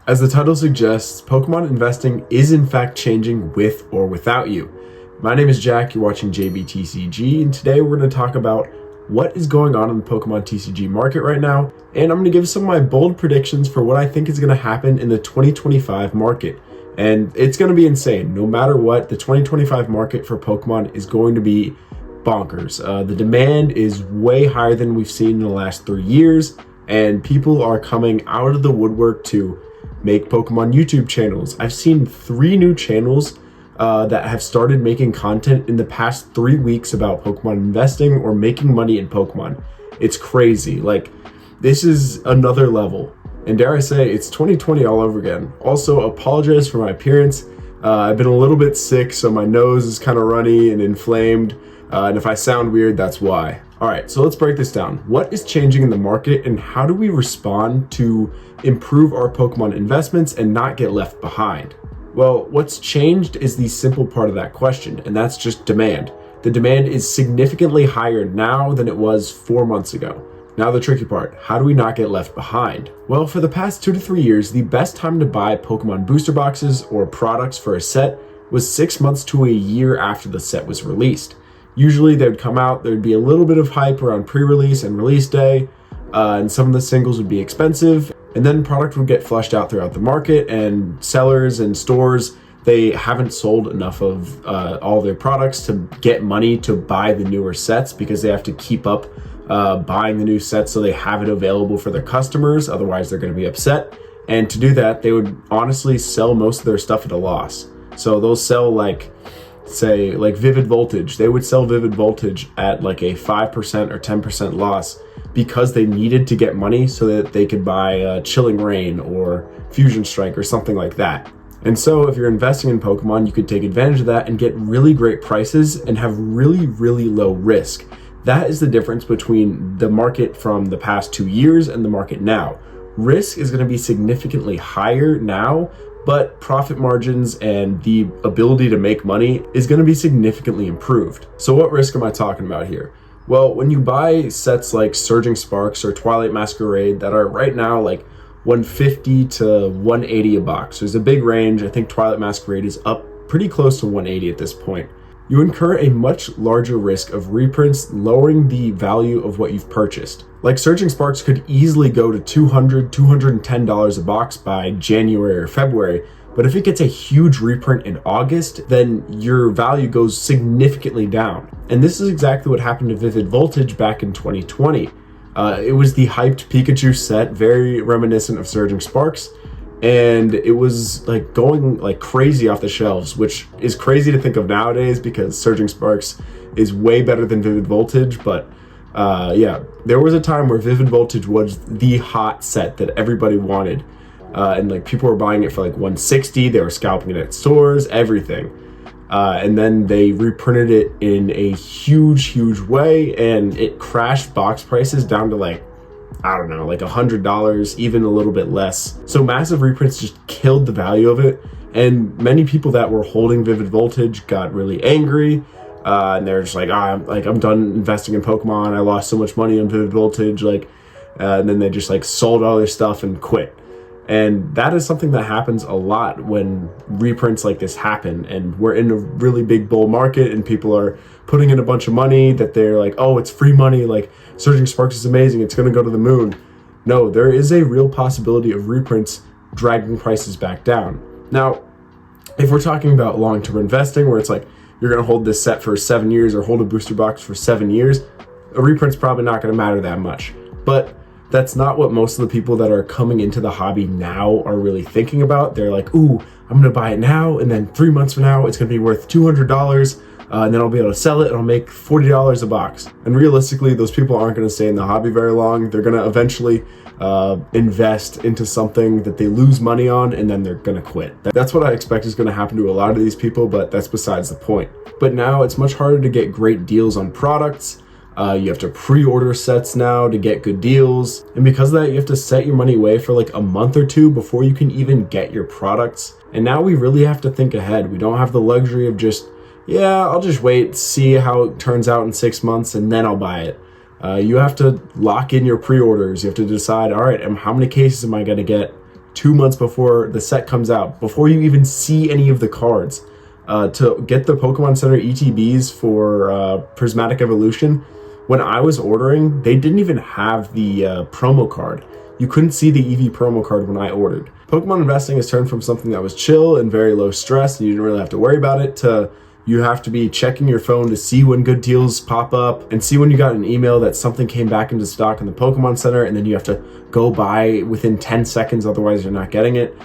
As the title suggests, Pokemon investing is in fact changing with or without you. My name is Jack, you're watching JBTCG, and today we're going to talk about what is going on in the Pokemon TCG market right now, and I'm going to give some of my bold predictions for what I think is going to happen in the 2025 market. And it's going to be insane. No matter what, the 2025 market for Pokemon is going to be bonkers. The demand is way higher than we've seen in the last 3 years, and people are coming out of the woodwork to make Pokemon YouTube channels. I've seen 3 new channels that have started making content in the past 3 weeks about Pokemon investing or making money in Pokemon. It's crazy. Like, this is another level. And dare I say, it's 2020 all over again. Also, apologize for my appearance. I've been a little bit sick, so my nose is kind of runny and inflamed. And if I sound weird, that's why. All right, so let's break this down. What is changing in the market, and how do we respond to improve our Pokemon investments and not get left behind? Well, what's changed is the simple part of that question, and that's just demand. The demand is significantly higher now than it was 4 months ago. Now the tricky part, how do we not get left behind? Well, for the past 2 to 3 years, the best time to buy Pokemon booster boxes or products for a set was 6 months to a year after the set was released. Usually they would come out, there'd be a little bit of hype around pre-release and release day, and some of the singles would be expensive, and then product would get flushed out throughout the market, and sellers and stores, they haven't sold enough of all their products to get money to buy the newer sets because they have to keep up buying the new sets so they have it available for their customers, otherwise they're going to be upset. And to do that, they would honestly sell most of their stuff at a loss. So they'll sell say Vivid Voltage. They would sell Vivid Voltage at like a 5% or 10% loss because they needed to get money so that they could buy Chilling Reign or Fusion Strike or something like that. And so if you're investing in Pokemon, you could take advantage of that and get really great prices and have really, really low risk. That is the difference between the market from the past 2 years and the market now. Risk is going to be significantly higher now, but profit margins and the ability to make money is going to be significantly improved. So what risk am I talking about here? Well, when you buy sets like Surging Sparks or Twilight Masquerade that are right now like $150 to $180 a box, there's a big range. I think Twilight Masquerade is up pretty close to $180 at this point. You incur a much larger risk of reprints, lowering the value of what you've purchased. Like Surging Sparks could easily go to $200, $210 a box by January or February, but if it gets a huge reprint in August, then your value goes significantly down. And this is exactly what happened to Vivid Voltage back in 2020. It was the hyped Pikachu set, very reminiscent of Surging Sparks, and it was like going like crazy off the shelves, which is crazy to think of nowadays because Surging Sparks is way better than Vivid Voltage. But yeah, there was a time where Vivid Voltage was the hot set that everybody wanted, and like people were buying it for like $160. They were scalping it at stores, everything, and then they reprinted it in a huge way, and it crashed box prices down to like, I don't know, like $100, even a little bit less. So massive reprints just killed the value of it, and many people that were holding Vivid Voltage got really angry, and they're just like, I'm done investing in Pokemon. I lost so much money on Vivid Voltage, and then they just like sold all their stuff and quit. And that is something that happens a lot when reprints like this happen, and we're in a really big bull market and people are putting in a bunch of money that they're like, oh, it's free money, like Surging Sparks is amazing, it's going to go to the moon. No, there is a real possibility of reprints dragging prices back down. Now, if we're talking about long-term investing where it's like you're going to hold this set for 7 years or hold a booster box for 7 years, a reprint's probably not going to matter that much. But that's not what most of the people that are coming into the hobby now are really thinking about. They're like, ooh, I'm going to buy it now, and then 3 months from now, it's going to be worth $200, and then I'll be able to sell it, and I'll make $40 a box. And realistically, those people aren't going to stay in the hobby very long. They're going to eventually invest into something that they lose money on, and then they're going to quit. That's what I expect is going to happen to a lot of these people, but that's besides the point. But now it's much harder to get great deals on products. You have to pre-order sets now to get good deals. And because of that, you have to set your money away for like a month or two before you can even get your products. And now we really have to think ahead. We don't have the luxury of just, yeah, I'll just wait, see how it turns out in 6 months, and then I'll buy it. You have to lock in your pre-orders. You have to decide, all right, how many cases am I going to get 2 months before the set comes out, before you even see any of the cards. To get the Pokemon Center ETBs for Prismatic Evolution, when I was ordering, they didn't even have the promo card. You couldn't see the EV promo card when I ordered. Pokemon investing has turned from something that was chill and very low stress, and you didn't really have to worry about it, to you have to be checking your phone to see when good deals pop up and see when you got an email that something came back into stock in the Pokemon Center, and then you have to go buy within 10 seconds, otherwise you're not getting it.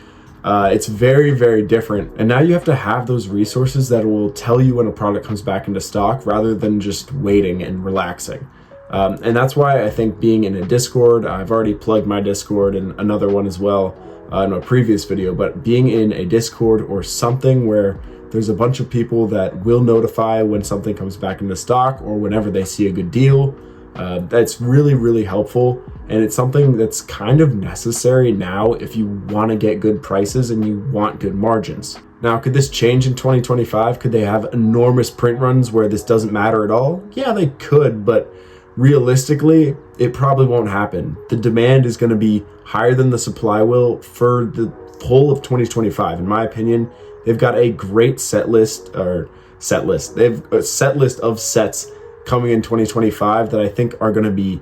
It's very, very different. And now you have to have those resources that will tell you when a product comes back into stock rather than just waiting and relaxing. And that's why I think being in a Discord, I've already plugged my Discord and another one as well in a previous video, but being in a Discord or something where there's a bunch of people that will notify when something comes back into stock or whenever they see a good deal, that's really, really helpful. And it's something that's kind of necessary now if you want to get good prices and you want good margins. Now, could this change in 2025? Could they have enormous print runs where this doesn't matter at all? Yeah, they could, but realistically, it probably won't happen. The demand is going to be higher than the supply will for the whole of 2025. In my opinion, they've got a great set list. They have a set list of sets coming in 2025 that I think are going to be,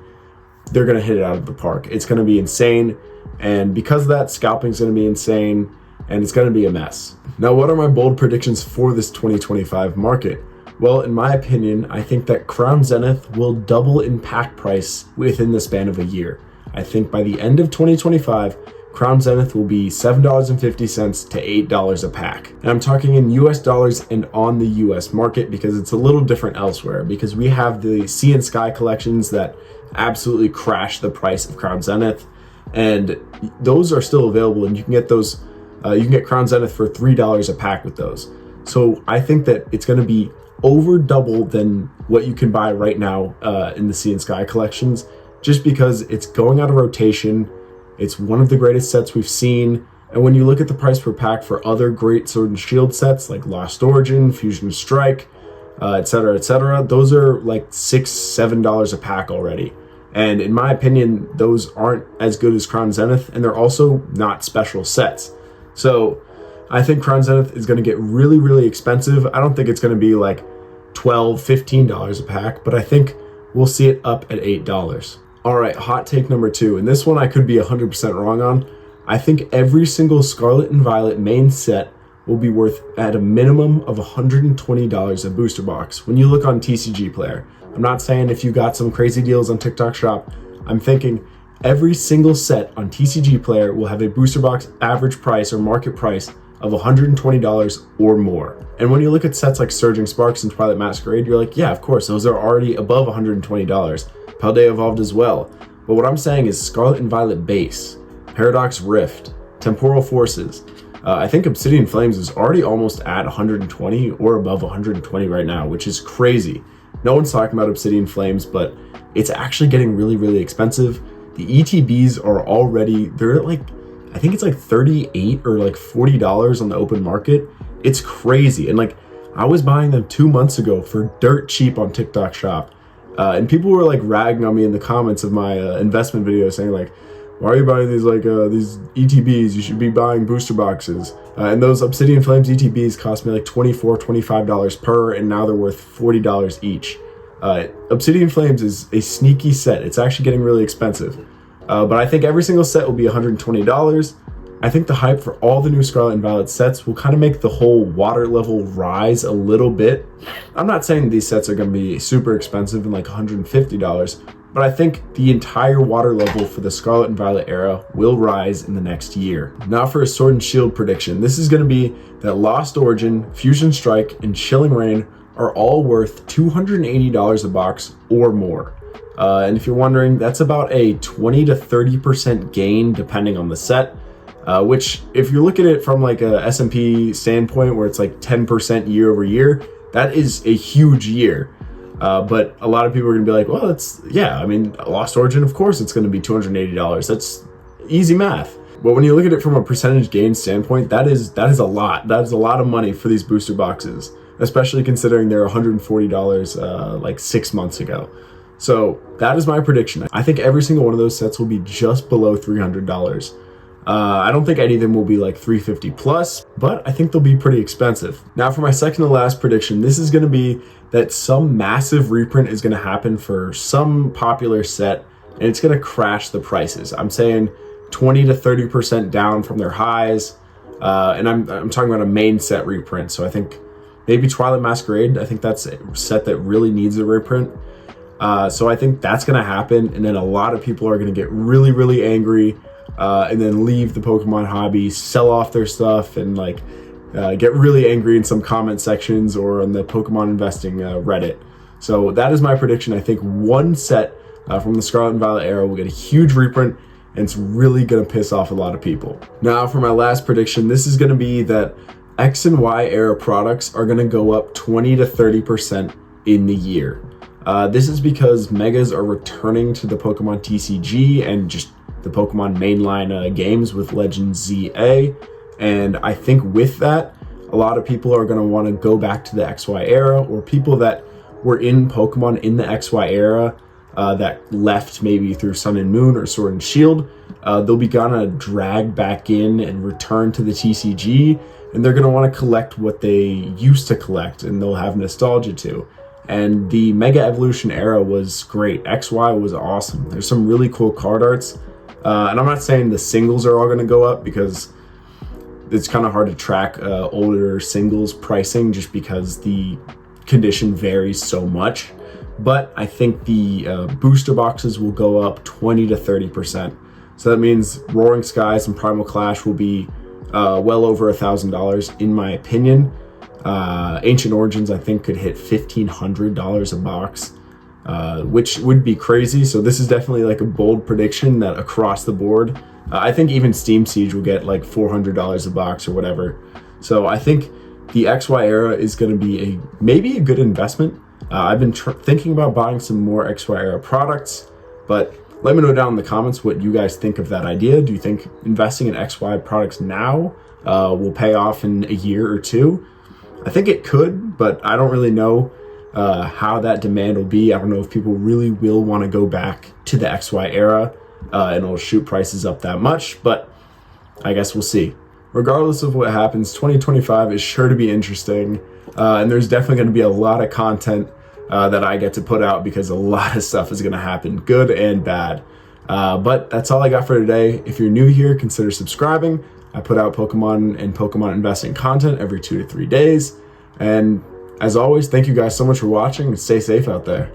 they're going to hit it out of the park. It's going to be insane. And because of that, scalping is going to be insane and it's going to be a mess. Now, what are my bold predictions for this 2025 market? Well, in my opinion, I think that Crown Zenith will double in pack price within the span of a year. I think by the end of 2025, Crown Zenith will be $7.50 to $8 a pack. And I'm talking in US dollars and on the US market because it's a little different elsewhere, because we have the Sea and Sky collections that absolutely crash the price of Crown Zenith. And those are still available, and you can get those, you can get Crown Zenith for $3 a pack with those. So I think that it's going to be over double than what you can buy right now in the Sea and Sky collections, just because it's going out of rotation. It's one of the greatest sets we've seen. And when you look at the price per pack for other great Sword and Shield sets like Lost Origin, Fusion Strike, etc., those are like $6, $7 a pack already. And in my opinion, those aren't as good as Crown Zenith, and they're also not special sets. So I think Crown Zenith is going to get really, really expensive. I don't think it's going to be like $12, $15 a pack, but I think we'll see it up at $8. All right, hot take number 2, and this one I could be 100% wrong on. I think every single Scarlet and Violet main set will be worth at a minimum of $120 a booster box when you look on TCG Player. I'm not saying if you got some crazy deals on TikTok Shop. I'm thinking every single set on TCG Player will have a booster box average price or market price of $120 or more. And when you look at sets like Surging Sparks and Twilight Masquerade, you're like, yeah, of course, those are already above $120. Paldea Evolved as well. But what I'm saying is Scarlet and Violet base, Paradox Rift, Temporal Forces. I think Obsidian Flames is already almost at 120 or above 120 right now, which is crazy. No one's talking about Obsidian Flames, but it's actually getting really, really expensive. The ETBs are already, they're at like, I think it's like $38 or like $40 on the open market. It's crazy. And like, I was buying them 2 months ago for dirt cheap on TikTok Shop. And people were like ragging on me in the comments of my investment video saying like, why are you buying these these ETBs? You should be buying booster boxes. And those Obsidian Flames ETBs cost me like $24, $25 per, and now they're worth $40 each. Obsidian Flames is a sneaky set. It's actually getting really expensive. But I think every single set will be $120. I think the hype for all the new Scarlet and Violet sets will kind of make the whole water level rise a little bit. I'm not saying these sets are going to be super expensive and like $150, but I think the entire water level for the Scarlet and Violet era will rise in the next year. Now for a Sword and Shield prediction. This is going to be that Lost Origin, Fusion Strike, and Chilling Reign are all worth $280 a box or more. And if you're wondering, that's about a 20 to 30% gain depending on the set. Which, if you look at it from like a S&P standpoint where it's like 10% year over year, that is a huge year. But a lot of people are going to be like, well, it's, yeah, I mean, Lost Origin, of course, it's going to be $280. That's easy math. But when you look at it from a percentage gain standpoint, that is a lot. That is a lot of money for these booster boxes, especially considering they're $140 like 6 months ago. So that is my prediction. I think every single one of those sets will be just below $300. I don't think any of them will be like 350 plus, but I think they'll be pretty expensive. Now for my second to last prediction, this is going to be that some massive reprint is going to happen for some popular set, and it's going to crash the prices. I'm saying 20 to 30% down from their highs, and I'm talking about a main set reprint. So I think maybe Twilight Masquerade, I think that's a set that really needs a reprint. So I think that's going to happen, and then a lot of people are going to get really, really angry, and then leave the Pokemon hobby, sell off their stuff, and like get really angry in some comment sections or on the Pokemon investing Reddit. So that is my prediction. I think one set from the Scarlet and Violet era will get a huge reprint, and it's really going to piss off a lot of people. Now for my last prediction, this is going to be that X and Y era products are going to go up 20 to 30% in the year. This is because Megas are returning to the Pokemon TCG and just the Pokemon mainline games with Legends ZA. And I think with that, a lot of people are going to want to go back to the XY era, or people that were in Pokemon in the XY era that left maybe through Sun and Moon or Sword and Shield. They'll be gonna drag back in and return to the TCG, and they're gonna want to collect what they used to collect, and they'll have nostalgia too. And the Mega Evolution era was great. XY was awesome. There's some really cool card arts. And I'm not saying the singles are all going to go up, because it's kind of hard to track older singles pricing just because the condition varies so much. But I think the booster boxes will go up 20 to 30%. So that means Roaring Skies and Primal Clash will be well over $1,000 in my opinion. Ancient Origins I think could hit $1,500 a box, which would be crazy. So this is definitely like a bold prediction that across the board, I think even Steam Siege will get like $400 a box or whatever. So I think the XY era is going to be maybe a good investment. I've been thinking about buying some more XY era products, but let me know down in the comments what you guys think of that idea. Do you think investing in XY products now will pay off in a year or two? I think it could, but I don't really know how that demand will be. I don't know if people really will want to go back to the XY era and it'll shoot prices up that much, but I guess we'll see. Regardless of what happens, 2025 is sure to be interesting, and there's definitely going to be a lot of content that I get to put out, because a lot of stuff is going to happen, good and bad. But that's all I got for today. If you're new here, consider subscribing. I put out Pokemon and Pokemon investing content every 2 to 3 days. And as always, thank you guys so much for watching, and stay safe out there.